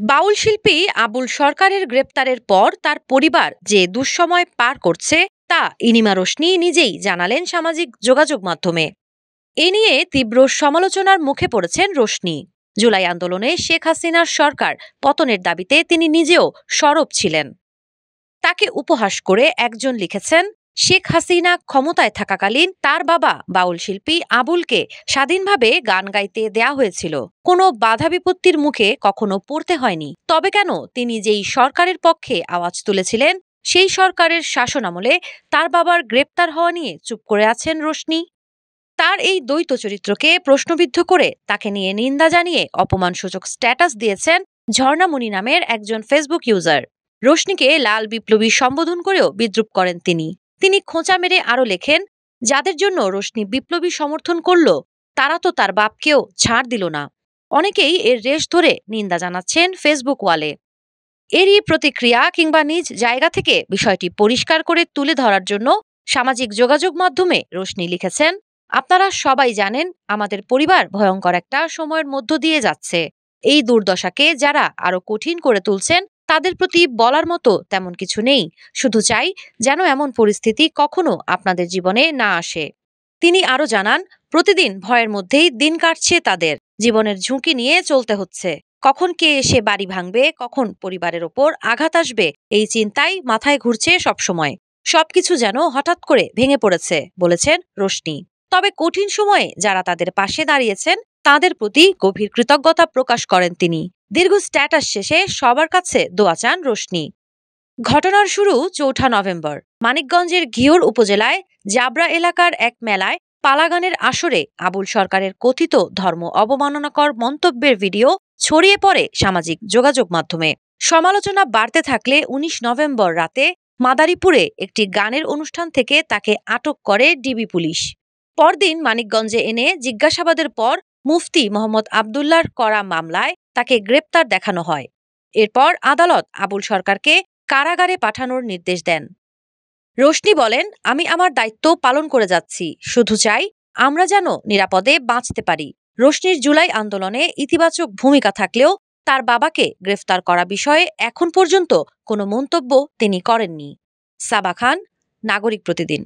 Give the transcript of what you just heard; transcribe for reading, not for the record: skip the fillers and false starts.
বাউল শিল্পী আবুল সরকারের গ্রেপ্তারের পর তার পরিবার যে দুঃসময় পার করছে তা ইনিমা রোশনি নিজেই জানালেন সামাজিক যোগাযোগ মাধ্যমে। এ নিয়ে তীব্র সমালোচনার মুখে পড়েছেন রোশনি। জুলাই আন্দোলনে শেখ হাসিনার সরকার পতনের দাবিতে তিনি নিজেও সরব ছিলেন। তাকে উপহাস করে একজন লিখেছেন, শেখ হাসিনা ক্ষমতায় থাকাকালীন তার বাবা বাউল শিল্পী আবুলকে স্বাধীনভাবে গান গাইতে দেয়া হয়েছিল, কোনো বাধা বিপত্তির মুখে কখনো পড়তে হয়নি। তবে কেন তিনি যেই সরকারের পক্ষে আওয়াজ তুলেছিলেন সেই সরকারের শাসনামলে তার বাবার গ্রেপ্তার হওয়া নিয়ে চুপ করে আছেন রোশনি? তার এই দ্বৈত চরিত্রকে প্রশ্নবিদ্ধ করে তাকে নিয়ে নিন্দা জানিয়ে অপমানসূচক স্ট্যাটাস দিয়েছেন ঝর্ণামণি নামের একজন ফেসবুক ইউজার। রোশনিকে লাল বিপ্লবী সম্বোধন করেও বিদ্রূপ করেন তিনি। তিনি খোঁচা মেরে আরও লেখেন, যাদের জন্য রোশনি বিপ্লবী সমর্থন করল তারা তো তার বাপকেও ছাড় দিল না। অনেকেই এর রেশ ধরে নিন্দা জানাচ্ছেন ফেসবুক ওয়ালে। এরই প্রতিক্রিয়া কিংবা নিজ জায়গা থেকে বিষয়টি পরিষ্কার করে তুলে ধরার জন্য সামাজিক যোগাযোগ মাধ্যমে রোশনি লিখেছেন, আপনারা সবাই জানেন আমাদের পরিবার ভয়ঙ্কর একটা সময়ের মধ্য দিয়ে যাচ্ছে। এই দুর্দশাকে যারা আরো কঠিন করে তুলছেন তাদের প্রতি বলার মতো তেমন কিছু নেই। শুধু চাই যেন এমন পরিস্থিতি কখনো আপনাদের জীবনে না আসে। তিনি আরো জানান, প্রতিদিন ভয়ের মধ্যেই দিন কাটছে তাদের, জীবনের ঝুঁকি নিয়ে চলতে হচ্ছে। কখন কে এসে বাড়ি ভাঙবে, কখন পরিবারের ওপর আঘাত আসবে, এই চিন্তাই মাথায় ঘুরছে সবসময়। সবকিছু যেন হঠাৎ করে ভেঙে পড়েছে, বলেছেন রোশনি। তবে কঠিন সময়ে যারা তাদের পাশে দাঁড়িয়েছেন তাদের প্রতি গভীর কৃতজ্ঞতা প্রকাশ করেন তিনি। দীর্ঘ স্ট্যাটাস শেষে সবার কাছে দোয়া চান রোশনি। ঘটনার শুরু ৪ নভেম্বর মানিকগঞ্জের ঘিওর উপজেলায় জাবরা এলাকার এক মেলায় পালাগানের আসরে আবুল সরকারের কথিত ধর্ম অবমাননাকর মন্তব্যের ভিডিও ছড়িয়ে পড়ে সামাজিক যোগাযোগ মাধ্যমে। সমালোচনা বাড়তে থাকলে ১৯ নভেম্বর রাতে মাদারীপুরে একটি গানের অনুষ্ঠান থেকে তাকে আটক করে ডিবি পুলিশ। পরদিন মানিকগঞ্জে এনে জিজ্ঞাসাবাদের পর মুফতি মোহাম্মদ আবদুল্লাহর করা মামলায় তাকে গ্রেপ্তার দেখানো হয়। এরপর আদালত আবুল সরকারকে কারাগারে পাঠানোর নির্দেশ দেন। রোশনি বলেন, আমি আমার দায়িত্ব পালন করে যাচ্ছি, শুধু চাই আমরা যেন নিরাপদে বাঁচতে পারি। রোশনির জুলাই আন্দোলনে ইতিবাচক ভূমিকা থাকলেও তার বাবাকে গ্রেফতার করা বিষয়ে এখন পর্যন্ত কোনো মন্তব্য তিনি করেননি। সাবা খান, নাগরিক প্রতিদিন।